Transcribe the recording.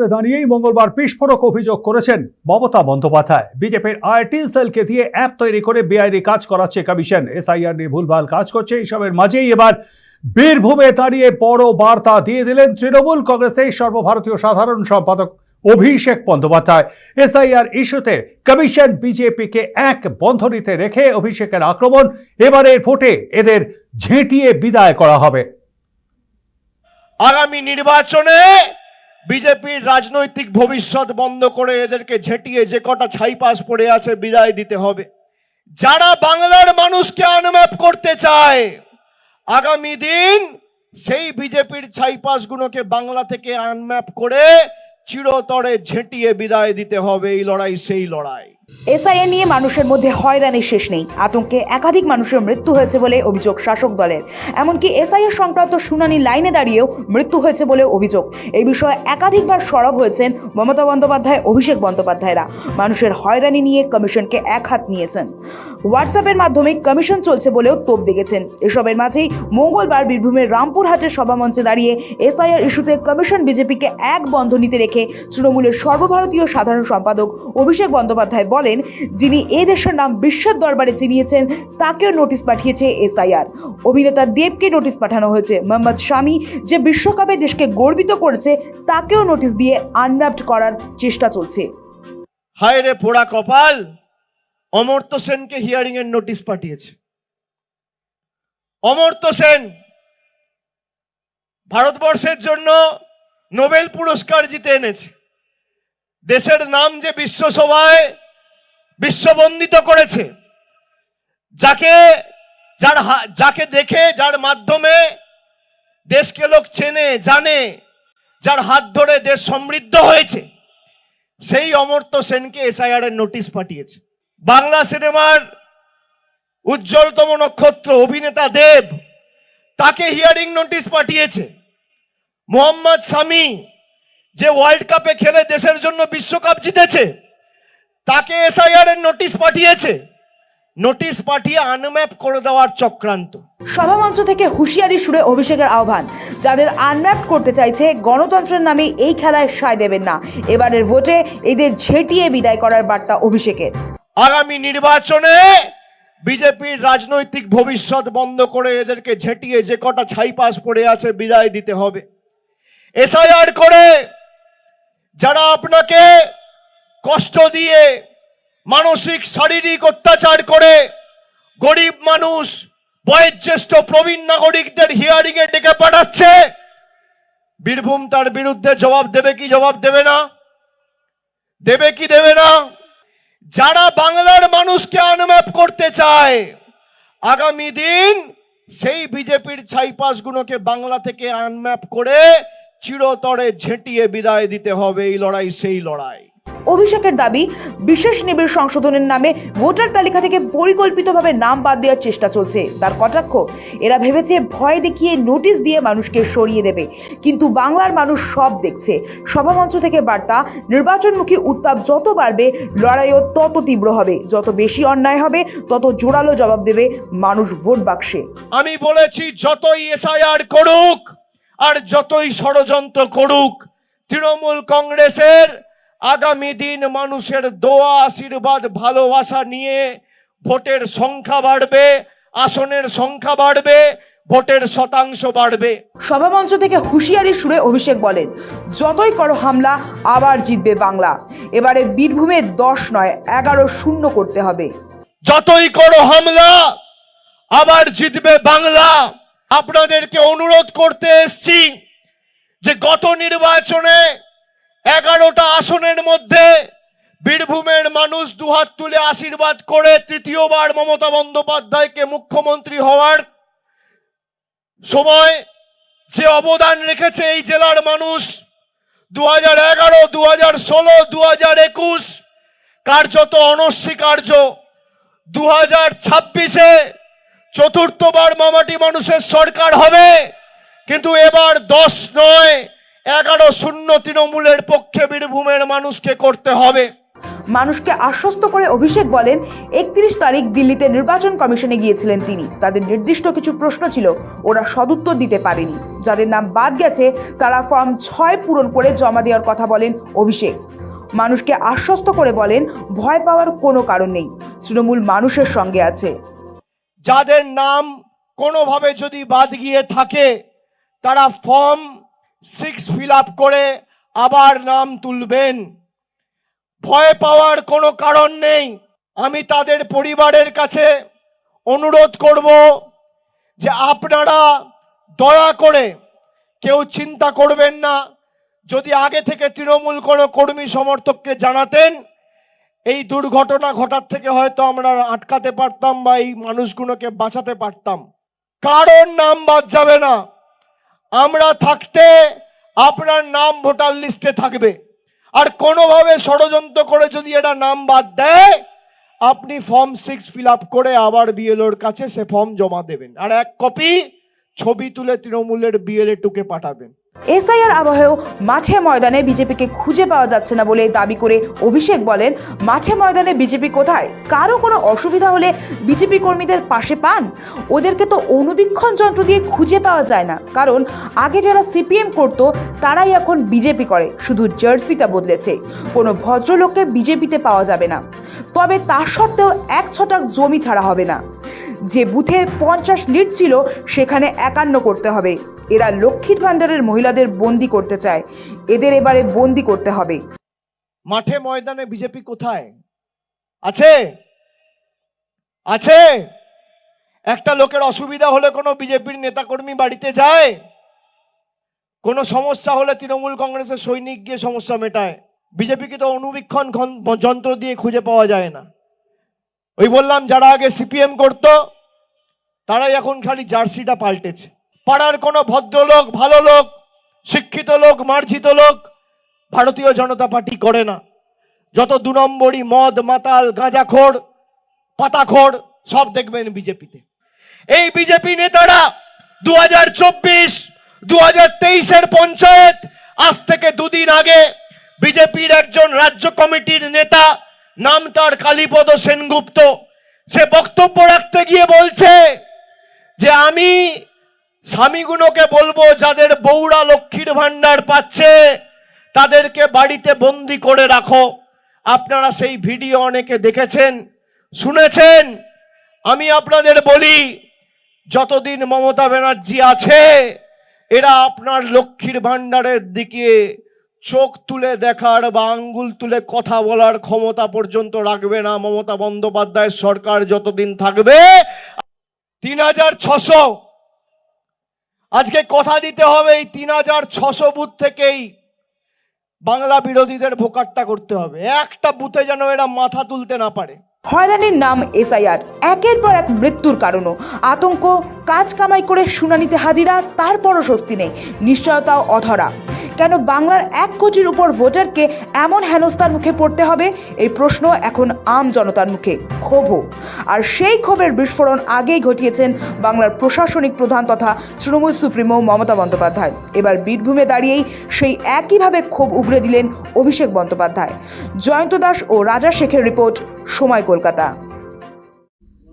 করে দাঁড়িয়েই মঙ্গলবার বিস্ফোরক অভিযোগ করেছেন মমতা বন্দ্যোপাধ্যায়। বিজেপির আইটি সেলকে দিয়ে অ্যাপ তৈরি করে বেআইনি কাজ করাচ্ছে কমিশন, এসআইআর নিয়ে ভুলভাল কাজ করছে। এইসবের মাঝেই এবার বীরভূমে দাঁড়িয়ে বড় বার্তা দিয়ে দিলেন তৃণমূল কংগ্রেসের সর্বভারতীয় সাধারণ সম্পাদক অভিষেক বন্দ্যোপাধ্যায়। এসআইআর ইস্যুতে কমিশন বিজেপিকে এক বন্ধনীতে রেখে অভিষেকের আক্রমণ, এবারের ভোটে এদের ঝেঁটিয়ে বিদায় করা হবে। আগামী নির্বাচনে বিজেপির রাজনৈতিক ভবিষ্যৎ বন্ধ করে এদেরকে ঝেঁটিয়ে যে কটা ছাইপাস পড়ে আছে বিদায় দিতে হবে। যারা বাংলার মানুষকে আনম্যাপ করতে চায়, আগামী দিন সেই বিজেপির ছাইপাসগুলোকে বাংলা থেকে আনম্যাপ করে চিরতরে ঝেঁটিয়ে বিদায় দিতে হবে। এই লড়াই সেই লড়াই। এসআইআর নিয়ে মানুষের মধ্যে হয়রানির শেষ নেই। আতঙ্কে একাধিক মানুষের মৃত্যু হয়েছে বলে অভিযোগ শাসক দলের। এমনকি এসআইআর সংক্রান্ত শুনানি লাইনে দাঁড়িয়েও মৃত্যু হয়েছে বলে অভিযোগ। এই বিষয়ে একাধিকবার সরব হয়েছেন মমতা বন্দ্যোপাধ্যায়, অভিষেক বন্দ্যোপাধ্যায়রা। মানুষের হয়রানি নিয়ে কমিশনকে এক হাত নিয়েছেন। হোয়াটসঅ্যাপের মাধ্যমে কমিশন চলছে বলেও তোপ দেখেছেন। এসবের মাঝেই মঙ্গলবার বীরভূমের রামপুরহাটের সভামঞ্চে দাঁড়িয়ে এসআইআর ইস্যুতে কমিশন বিজেপিকে এক বন্ধনীতে রেখে তৃণমূলের সর্বভারতীয় সাধারণ সম্পাদক অভিষেক বন্দ্যোপাধ্যায় বলেন, যিনি এই দেশের নাম বিশ্বের দরবারে চিনিয়েছেন তাকেও নোটিশ পাঠিয়েছে এসআইআর। অভিনেতা দেবকে নোটিশ পাঠানো হয়েছে। মোহাম্মদ শামি, যে বিশ্বকাপে দেশকে গর্বিত করেছে, তাকেও নোটিশ দিয়ে আনম্যাপড করার চেষ্টা চলছে। হায় রে পোড়া কপাল, অমর্ত্য সেনকে হিয়ারিং এর নোটিশ পাঠিয়েছে। অমর্ত্য সেন ভারতবর্ষের জন্য নোবেল পুরস্কার জিতে এনেছে। দেশের নাম যে বিশ্বসভায় বিশ্ববন্দিত করেছে, যাকে দেখে, যার মাধ্যমে দেশকে লোক চেনে জানে, যার হাত ধরে দেশ সমৃদ্ধ হয়েছে, সেই অমর্ত্য সেনকে এসআইআর এর নোটিশ পাঠিয়েছে। বাংলা সিনেমার উজ্জ্বলতম নক্ষত্র অভিনেতা দেব, তাকে হিয়ারিং নোটিশ পাঠিয়েছে। মোহাম্মদ শামি, যে ওয়ার্ল্ড কাপে খেলে দেশের জন্য বিশ্বকাপ জিতেছে, তাকে এসআইআর এর নোটিশ পাঠিয়েছে। নোটিশ পাঠিয়ে আনম্যাপ করে দেওয়ার চক্রান্ত। সভামঞ্চ থেকে হুঁশিয়ারি সুরে অভিষেকের আহ্বান, যাদের আনম্যাপ করতে চাইছে গণতন্ত্রের নামে এই খেলায় সায় দেবেন না। এবারের ভোটে এদের ঝেঁটিয়ে বিদায় করার বার্তা অভিষেকের। আগামী নির্বাচনে বিজেপির রাজনৈতিক ভবিষ্যৎ বন্ধ করে এদেরকে ঝেঁটিয়ে যে কটা ছাইপাস পড়ে আছে বিদায় দিতে হবে। এসআইআর করে যারা আপনাকে কষ্ট দিয়ে, মানসিক শারীরিক অত্যাচার করে, গরিব মানুষ, বয়োজ্যেষ্ঠ প্রবীণ নাগরিকদের হিয়ারিং এ ডেকে পাঠাচ্ছে, বীরভূম তার বিরুদ্ধে জবাব দেবে কি জবাব দেবে না? দেবে কি দেবে না? যারা বাংলার মানুষকে আনম্যাপ করতে চায়, আগামী দিন সেই বিজেপির ছাইপাসগুলোকে বাংলা থেকে আনম্যাপ করে চিরতরে ঝেঁটিয়ে বিদায় দিতে হবে। এই লড়াই সেই লড়াই। অভিষেকের দাবি, বিশেষ নিবিড় সংশোধনের নামে ভোটার তালিকা থেকে পরিকল্পিতভাবে নাম বাদ দেওয়ার চেষ্টা চলছে। তার কটাক্ষ, এরা ভেবেছে ভয় দেখিয়ে নোটিশ দিয়ে মানুষকে সরিয়ে দেবে, কিন্তু বাংলার মানুষ সব দেখছে। সভামঞ্চ থেকে বার্তা, নির্বাচনমুখী উত্তাপ যত বাড়বে, লড়াইও তত তীব্র হবে। যত বেশি অন্যায় হবে, তত জোরালো জবাব দেবে মানুষ ভোট বাক্সে। আমি বলেছি, যতই এসআইআর করুক আর যতই ষড়যন্ত্র করুক, তৃণমূল কংগ্রেসের আগামী দিন মানুষের দোয়া, আশীর্বাদ, ভালোবাসা নিয়ে ভোটের সংখ্যা বাড়বে, আসনের সংখ্যা বাড়বে, ভোটের শতাংশ বাড়বে। সভামঞ্চ থেকে হুঁশিয়ারি সুরে অভিষেক বলেন, যতই করো হামলা, আবার জিতবে বাংলা। এবারে বীরভূমে 10 নয় 11-0 করতে হবে। যতই করো হামলা, আবার জিতবে বাংলা। আপনাদেরকে অনুরোধ করতে এসছি যে গত নির্বাচনে 11টা আসনের মধ্যে বীরভূমের মানুষ দুহাত তুলে আশীর্বাদ করে তৃতীয়বার মমতা বন্দ্যোপাধ্যায়কে মুখ্যমন্ত্রী হওয়ার সময় যে অবদান রেখেছে এই জেলার মানুষ, 2011, 2016, 2021 কার্যত অনস্বীকার্য। 2026-এ চতুর্থবার মামাটি মানুষের সরকার হবে, কিন্তু এবার 10 নয় 11-0 তৃণমূলের পক্ষে বীরভূমের মানুষকে করতে হবে। মানুষকে আশ্বস্ত করে অভিষেক বলেন 31 তারিখ দিল্লিতে নির্বাচন কমিশনে গিয়েছিলেন তিনি। তাদের নির্দিষ্ট কিছু প্রশ্ন ছিল, ওরা সদুত্তর দিতে পারেনি। যাদের নাম বাদ গেছে তারা ফর্ম 6 পূরণ করে জমা দেওয়ার কথা বলেন অভিষেক। মানুষকে আশ্বস্ত করে বলেন ভয় পাওয়ার কোনো কারণ নেই, তৃণমূল মানুষের সঙ্গে আছে। যাদের নাম কোনোভাবে যদি বাদ গিয়ে থাকে তারা ফর্ম 6 ফিল আপ করে আবার নাম তুলবেন। ভয় পাওয়ার কোনো কারণ নেই। আমি তাদের পরিবারের কাছে অনুরোধ করব যে আপনারা দয়া করে কেউ চিন্তা করবেন না। যদি আগে থেকে তৃণমূল কোনো কর্মী সমর্থককে জানাতেন, এই দুর্ঘটনা ঘটার থেকে হয়তো আমরা আটকাতে পারতাম বা এই মানুষগুলোকে বাঁচাতে পারতাম। কারোর নাম বাদ যাবে না। আমরা থাকতে আপনার নাম ভোটার লিস্টে থাকবে। আর কোনোভাবে ষড়যন্ত্র করে যদি এটা নাম বাদ দেয়, আপনি ফর্ম 6 ফিল আপ করে আবার বিএলওর কাছে সে ফর্ম জমা দেবেন, আর 1 কপি ছবি তুলে তৃণমূলের বিএলএ টুকে পাঠাবেন। এসআইআর আবহেও মাঠে ময়দানে বিজেপিকে খুঁজে পাওয়া যাচ্ছে না বলে দাবি করে অভিষেক বলেন মাঠে ময়দানে বিজেপি কোথায়? কারো কোনো অসুবিধা হলে বিজেপি কর্মীদের পাশে পান? ওদেরকে তো অনুবীক্ষণ যন্ত্র দিয়ে খুঁজে পাওয়া যায় না, কারণ আগে যারা সিপিএম করতো তারাই এখন বিজেপি করে, শুধু জার্সিটা বদলেছে। কোনো ভদ্রলোককে বিজেপিতে পাওয়া যাবে না। তবে তা সত্ত্বেও 1 ছটাক জমি ছাড়া হবে না। যে বুথে 50 লিড ছিল সেখানে 51 করতে হবে। এরা লক্ষ্মীর ভান্ডারের মহিলাদের বন্দি করতে চায়, এদের এবারে বন্দি করতে হবে। মাঠে ময়দানে বিজেপি কোথায় আছে? আছে? একটা লোকের অসুবিধা হলে কোনো বিজেপির নেতাকর্মী বাড়িতে যায়? কোনো সমস্যা হলে তৃণমূল কংগ্রেসের সৈনিক গিয়ে সমস্যা মেটায়। বিজেপিকে তো অনুবীক্ষণ যন্ত্র দিয়ে খুঁজে পাওয়া যায় না। ওই বললাম, যারা আগে সিপিএম করতো তারাই এখন খালি জার্সিটা পাল্টেছে। পাড়ার কোনো ভদ্রলোক, ভালো লোক, শিক্ষিত লোক, মার্জিত লোক ভারতীয় জনতা পার্টি করে না। যত 2 নম্বরই মদ মাতাল গাঁজাখোর পাতাখোর সব দেখবেন বিজেপিতে। এই বিজেপি নেতারা 2024, 2023-এর পঞ্চায়েত, আজ থেকে 2 দিন আগে বিজেপির একজন রাজ্য কমিটির নেতা, নাম তার কালীপদ সেনগুপ্ত, সে বক্তব্য রাখতে গিয়ে বলছে যে আমি স্বামীগুলোকে বলবো যাদের বউরা লক্ষ্মীর ভান্ডার পাচ্ছে তাদেরকে বাড়িতে বন্দি করে রাখো। আপনারা সেই ভিডিও অনেকে দেখেছেন, শুনেছেন। আমি আপনাদের বলি, যতদিন মমতা ব্যানার্জি আছে এরা আপনার লক্ষ্মীর ভান্ডারের দিকে চোখ তুলে দেখার বা আঙ্গুল তুলে কথা বলার ক্ষমতা পর্যন্ত রাখবে না। মমতা বন্দ্যোপাধ্যায়ের সরকার যতদিন থাকবে 3600 আজকে কথা দিতে হবে, এই 3600 বুথ থেকেই বাংলা বিরোধীদের ভোকাট্টা করতে হবে। একটা বুথে যেন এরা মাথা তুলতে না পারে। হয়রানির নাম এসআইআর, একের পর এক মৃত্যুর কারণও, আতঙ্ক, কাজ কামাই করে শুনানিতে হাজিরা, তারপরও স্বস্তি নেই, নিশ্চয়তাও অধরা। কেন বাংলার 1 কোটির উপর ভোটারকে এমন হেনস্থার মুখে পড়তে হবে? এই প্রশ্ন এখন আম জনতার মুখে। ক্ষোভও, আর সেই ক্ষোভের বিস্ফোরণ আগেই ঘটিয়েছেন বাংলার প্রশাসনিক প্রধান তথা তৃণমূল সুপ্রিমো মমতা বন্দ্যোপাধ্যায়। এবার বীরভূমে দাঁড়িয়েই সেই একইভাবে ক্ষোভ উগরে দিলেন অভিষেক বন্দ্যোপাধ্যায়। জয়ন্ত দাস ও রাজা শেখের রিপোর্ট, সময় কলকাতা।